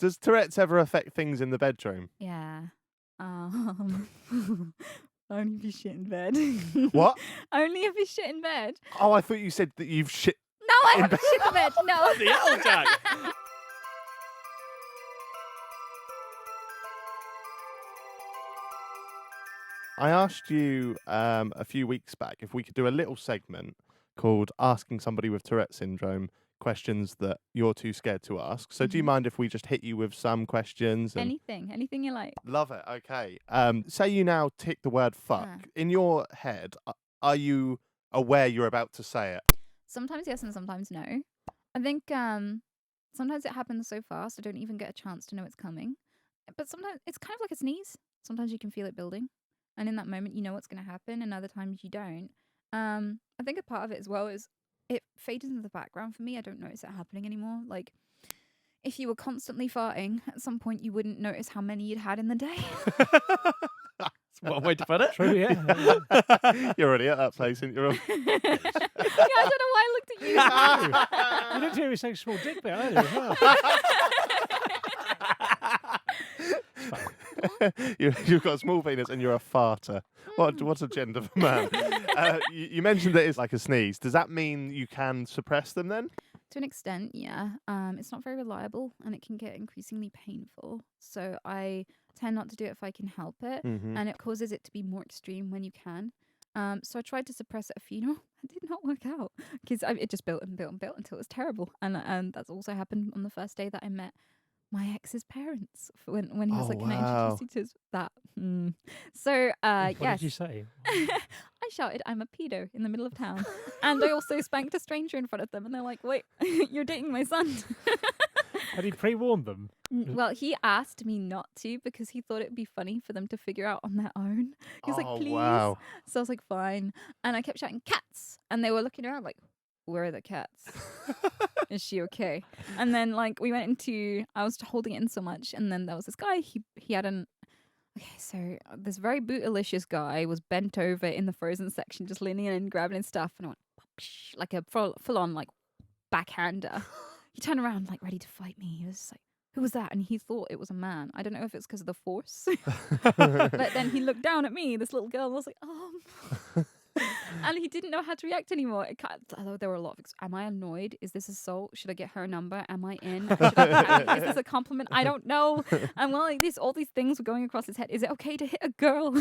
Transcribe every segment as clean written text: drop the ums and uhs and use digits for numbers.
Does Tourette's ever affect things in the bedroom? Yeah. Only if you shit in bed. What? Only if you shit in bed. Oh, I thought you said that you've shit. No, I haven't shit in bed. No. The hell, Jack? I asked you a few weeks back if we could do a little segment called Asking Somebody with Tourette Syndrome questions that you're too scared to ask. So do you mind if we just hit you with some questions? And Anything you like. Love it. Okay. Say you now tick the word fuck. In your head, are you aware you're about to say it? Sometimes yes and sometimes no. I think sometimes it happens so fast I don't even get a chance to know it's coming. But sometimes it's kind of like a sneeze. Sometimes you can feel it building. And in that moment you know what's going to happen, and other times you don't. I think a part of it as well is it fades into the background for me. I don't notice it happening anymore. Like, if you were constantly farting, at some point you wouldn't notice how many you'd had in the day. That's one way to put it. True, yeah. You're already at that place, aren't you? Yeah, I don't know why I looked at you. You didn't hear me saying small dick bit either as well. You've got a small penis and you're a farter. What's a gender for man? You mentioned that it's like a sneeze. Does that mean you can suppress them then? To an extent, yeah. It's not very reliable and it can get increasingly painful. So I tend not to do it if I can help it. And it causes it to be more extreme when you can. So I tried to suppress it at a funeral. It did not work out because it just built and built and built until it was terrible. And that's also happened on the first day that I met my ex's parents when he was can I introduce you to that? So What yes. did you say? I shouted, "I'm a pedo" in the middle of town. And I also spanked a stranger in front of them, and they're like, "Wait, you're dating my son." Had he pre-warned them? Well, he asked me not to because he thought it'd be funny for them to figure out on their own. He was like, "Please." Wow. So I was like, "Fine." And I kept shouting, "Cats!" And they were looking around like, "Where are the cats? Is she okay?" And then we went into, I was holding it in so much, and then there was this guy, he had so this very bootylicious guy was bent over in the frozen section, just leaning in and grabbing his stuff, and I went, like a full on backhander. He turned around ready to fight me. He was just like, "Who was that?" And he thought it was a man. I don't know if it's because of the force. But then he looked down at me, this little girl, and I was like, and he didn't know how to react anymore. Although there were a lot of, am I annoyed? Is this assault? Should I get her number? Am I in? Is this a compliment? I don't know. And all these things were going across his head. Is it okay to hit a girl?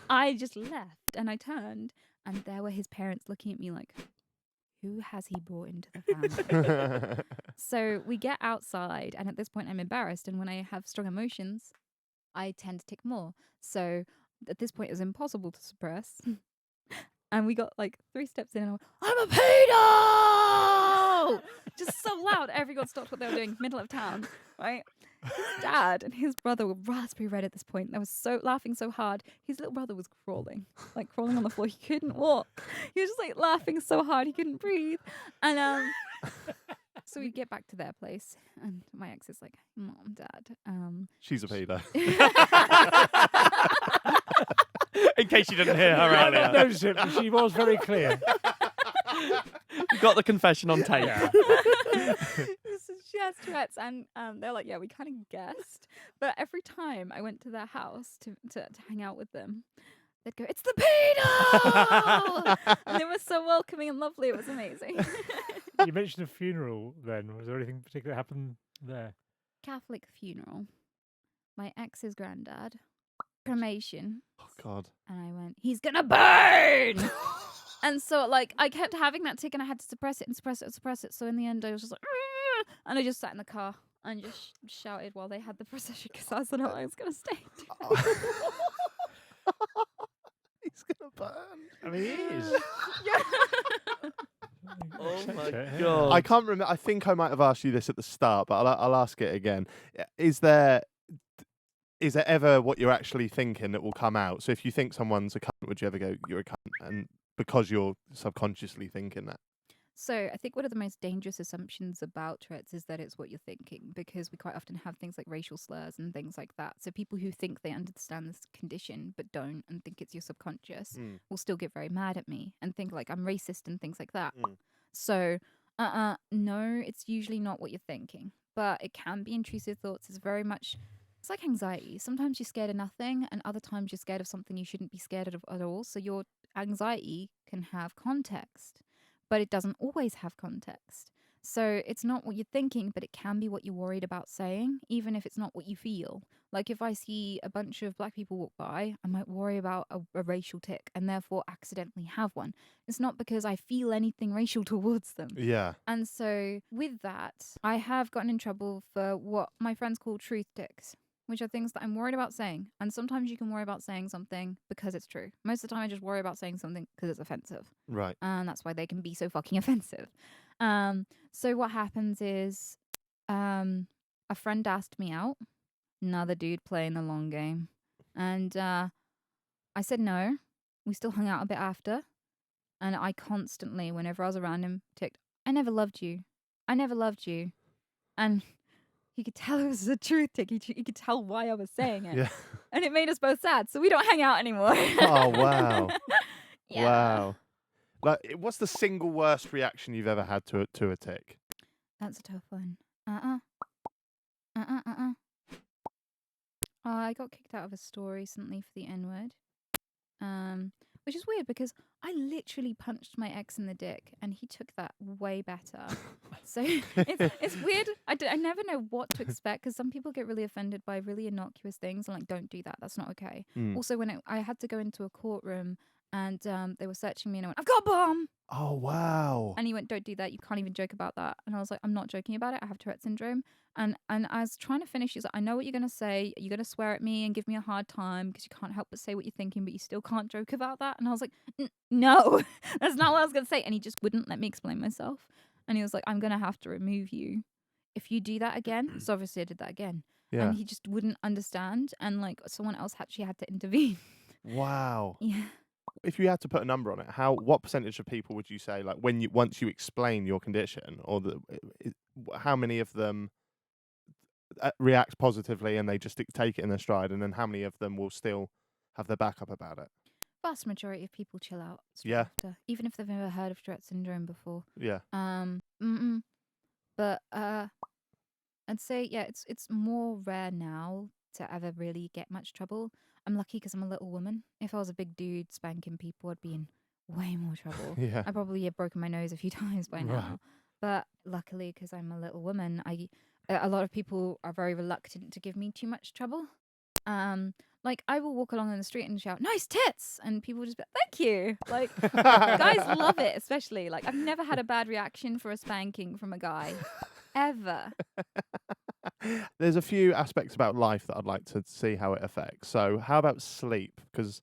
I just left and I turned, and there were his parents looking at me like, who has he brought into the family? So we get outside, and at this point I'm embarrassed, and when I have strong emotions, I tend to tick more. So at this point it was impossible to suppress. And we got 3 steps in, and I went, "I'm a pedo!" Just so loud, everyone stopped what they were doing, middle of town, right? His dad and his brother were raspberry red at this point. They were laughing so hard. His little brother was crawling on the floor. He couldn't walk. He was just laughing so hard he couldn't breathe. And so we get back to their place, and my ex is like, "Mom, Dad, She's a pedo. In case you didn't hear her I earlier. noticed it, but she was very clear. You got the confession on tape. Yeah. She has Tourette's," and they're like, "Yeah, we kind of guessed." But every time I went to their house to hang out with them, they'd go, "It's the pedo!" And they were so welcoming and lovely. It was amazing. You mentioned a funeral then. Was there anything particular that happened there? Catholic funeral. My ex's granddad. Cremation. Oh, God. And I went, "He's gonna burn!" And so I kept having that tick, and I had to suppress it and suppress it and suppress it. So in the end I was just like, "Argh!" And I just sat in the car and just shouted while they had the procession because I thought I was gonna stay. He's gonna burn. I mean, he is. Yeah. Oh my Accept it, God. I can't remember. I think I might have asked you this at the start, but I'll ask it again. Is there ever what you're actually thinking that will come out? So if you think someone's a cunt, would you ever go, "You're a cunt," and because you're subconsciously thinking that? So I think one of the most dangerous assumptions about Tourette's is that it's what you're thinking, because we quite often have things like racial slurs and things like that. So people who think they understand this condition but don't, and think it's your subconscious, will still get very mad at me and think I'm racist and things like that. So no, it's usually not what you're thinking. but it can be intrusive thoughts. It's like anxiety. Sometimes you're scared of nothing, and other times you're scared of something you shouldn't be scared of at all. So your anxiety can have context, but it doesn't always have context. So it's not what you're thinking, but it can be what you're worried about saying, even if it's not what you feel. Like if I see a bunch of black people walk by, I might worry about a racial tick and therefore accidentally have one. It's not because I feel anything racial towards them. Yeah. And so with that, I have gotten in trouble for what my friends call truth ticks, which are things that I'm worried about saying. And sometimes you can worry about saying something because it's true. Most of the time I just worry about saying something because it's offensive. Right. And that's why they can be so fucking offensive. So what happens is a friend asked me out, another dude playing the long game. And I said no. We still hung out a bit after. And I constantly, whenever I was around him, ticked, I never loved you. I never loved you. And he could tell it was a truth tick. He could tell why I was saying it. Yeah. And it made us both sad. So we don't hang out anymore. Oh, wow. Yeah. Wow. Like, what's the single worst reaction you've ever had to a tick? That's a tough one. I got kicked out of a store recently for the N-word. Which is weird because I literally punched my ex in the dick and he took that way better. So it's weird. I never know what to expect because some people get really offended by really innocuous things and like, don't do that. That's not okay. Also, when I had to go into a courtroom and they were searching me and I went, I've got a bomb. Oh, wow. And he went, don't do that. You can't even joke about that. And I was like, I'm not joking about it. I have Tourette's syndrome. And I was trying to finish. He's like, I know what you're going to say. You're going to swear at me and give me a hard time because you can't help but say what you're thinking, but you still can't joke about that. And I was like, no, that's not what I was going to say. And he just wouldn't let me explain myself. And he was like, I'm going to have to remove you if you do that again. So obviously I did that again. Yeah. And he just wouldn't understand. And like someone else actually had to intervene. Wow. Yeah. If you had to put a number on it, what percentage of people would you say, like, once you explain your condition, or how many of them react positively and they just take it in their stride, and then how many of them will still have their back up about it? Vast majority of people chill out straight Yeah. after, even if they've never heard of Tourette's syndrome before. Yeah. But I'd say it's more rare now to ever really get much trouble. I'm lucky because I'm a little woman. If I was a big dude spanking people, I'd be in way more trouble. Yeah. I probably have broken my nose a few times by now. Right. But luckily, because I'm a little woman, a lot of people are very reluctant to give me too much trouble. Like I will walk along in the street and shout, "Nice tits!" and people will just be like, "Thank you." Like guys love it, especially. Like I've never had a bad reaction for a spanking from a guy, ever. There's a few aspects about life that I'd like to see how it affects. So how about sleep? Because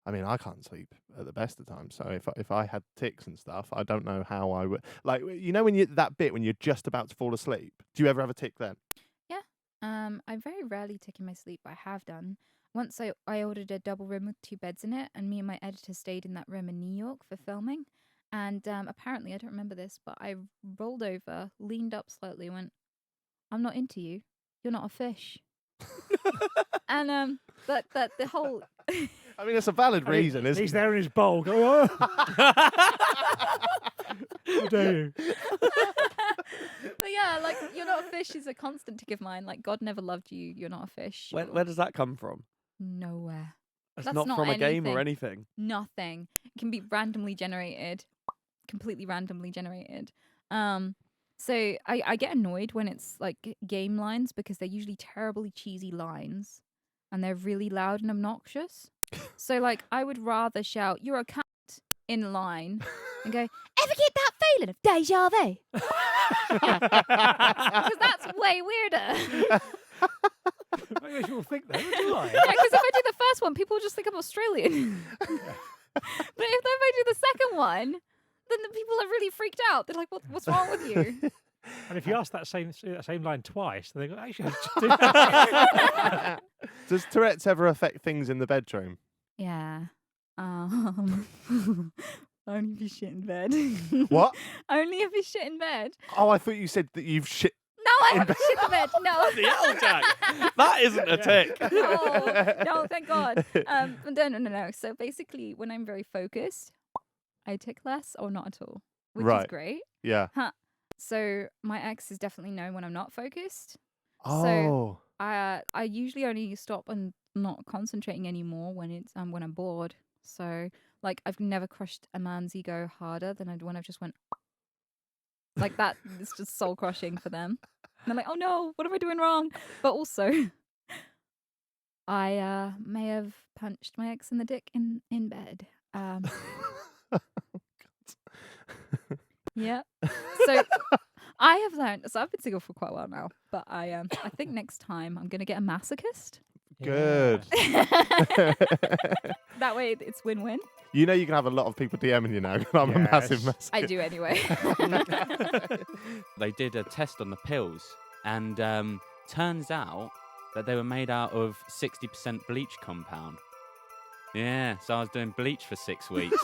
I mean, I can't sleep at the best of times. So if I had tics and stuff, I don't know how I would. Like, you know, when you're just about to fall asleep, do you ever have a tic then? Yeah. I very rarely tick in my sleep, but I have done. Once I ordered a double room with 2 beds in it, and me and my editor stayed in that room in New York for filming. And apparently, I don't remember this, but I rolled over, leaned up slightly, and went, "I'm not into you. You're not a fish." And but the whole I mean, it's a valid reason, isn't He's it? there in his bowl going, oh, how dare you? But yeah, like "you're not a fish" is a constant tick of mine. Like God never loved you. You're not a fish. Where does that come from? Nowhere. It's That's not not from a game or anything. anything. Nothing. It can be randomly generated, completely randomly generated. So I get annoyed when it's like game lines because they're usually terribly cheesy lines and they're really loud and obnoxious. So like I would rather shout "you're a cunt" in line and go, "Ever get that feeling of deja vu?" Because that's way weirder. Maybe you will think that, would you like? Yeah, because if I do the first one, people will just think I'm Australian. But if I do the second one, then the people are really freaked out. They're like, "What's wrong with you?" And if you ask that same line twice, then they go, actually, I just do. Does Tourette's ever affect things in the bedroom? Yeah. Only if you shit in bed. What? Only if you shit in bed. Oh, I thought you said that you've shit. No, I haven't shit in bed. No. The hell, Jack? That isn't a tick. No, thank God. But no. So basically, when I'm very focused, I tick less or not at all, which Right. is great. Yeah. So my ex is definitely known when I'm not focused. Oh. I usually only stop and not concentrating anymore when when I'm bored. So like I've never crushed a man's ego harder than when I've just went like that. It's just soul crushing for them. And they're like, oh no, what am I doing wrong? But also, I may have punched my ex in the dick in bed. Yeah. So I have learned. So I've been single for quite a while now, but I think next time I'm gonna get a masochist. Good. That way it's win-win. You know you can have a lot of people DMing you now. 'Cause I'm a massive Yes. mess. I do anyway. They did a test on the pills, and turns out that they were made out of 60% bleach compound. Yeah, so I was doing bleach for 6 weeks.